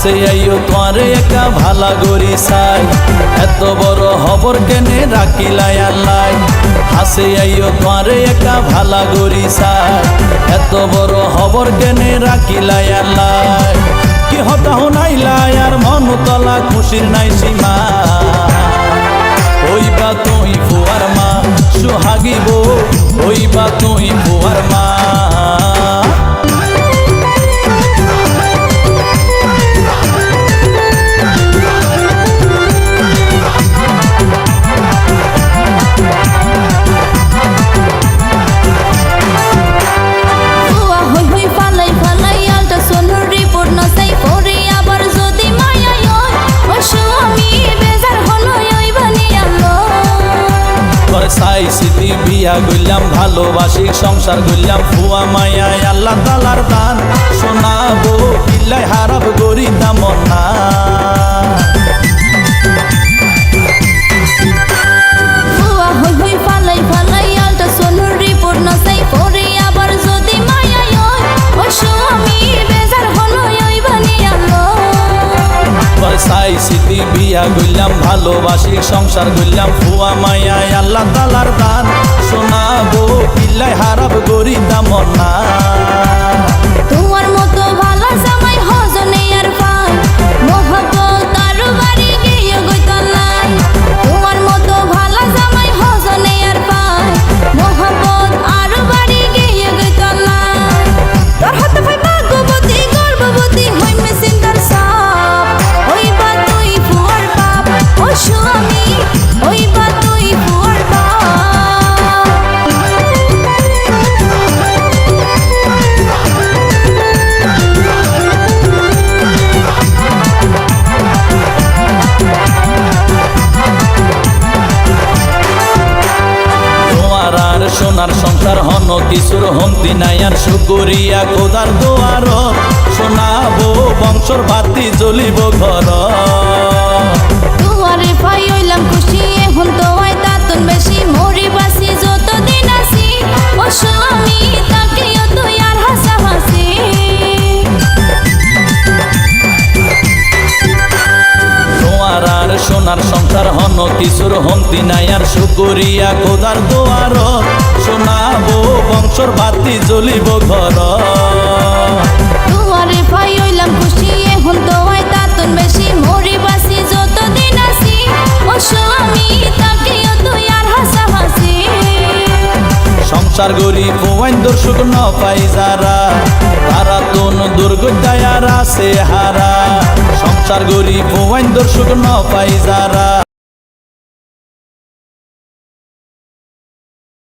হাসে আইও তোরে একা ভালা গরি চাই এত বড় হবর কেনে রাখিলাই আল্লাহ হাসে আইও তোরে একা ভালা গরি চাই এত বড় হবর কেনে রাখিলাই আল্লাহ কি হতা হুনাইলাই আর মন তলা খুশির নাই সীমা হইবা তুই ফুয়ার মা সোহাগিব হইবা তুই ফুয়ার মা চাইছি বিয়া গইলাম ভালোবাসি সংসার গইলাম ফুয়া মায়া আল্লাহ তালার দান শোনাবো কিল্লাই হারাব গরি দামন না চাইছি বিয়া গইলাম ভালোবাসি সংসার গইলাম ফুয়া মায়া আল্লাহ তালার দান শোনাবো কিল্লাই হারাব গরি দামন না তোমার মতো ভালো জামাই হজনে আর পাই মোহব্বত আর বাড়ি গিয়ে গইতলাই তোমার মতো ভালো জামাই হজনে আর পাই মোহব্বত আর বাড়ি গিয়ে গইতলাই তোর হাতে পাই ভাগ্যবতী গর্ভবতী হই মেসিন্দার সাপ হইবা তুই ফুয়ার বাপ ও স্বামী হইবা তুই ফুয়ার বাপ সোনার সংসার হন কিছুর হন্তি নাই আর শুকুরিয়া খোদার দোয়ার শোনাবো বংশর বাতি জ্বলিব ঘর তোমারে পাই হইলাম খুশি এখন তো হয় তাতুন বেশি মরি বাসি যতদিন আছি ও স্বামী তাকেও তুই আর হাসাহাসি তোমার আর সোনার সংসার হন কিছুর হন্তি নাই আর শুকুরিয়া খোদার দোয়ার শোনাবো বংশর বাতি জ্বলিব ঘর তোমারে পাই হইলাম খুশি এখন তো হয় তাতুন বেশি মরি বাসি যতদিন আছি ও স্বামী তাকেও তুই আর হাসাহাসি সংসার গরি পোয়াইন দর্শক ন পাই যারা তারা তোন দুর্গদায়ার আছে হারা সংসার গরি পোয়াইন দর্শক ন পাই যারা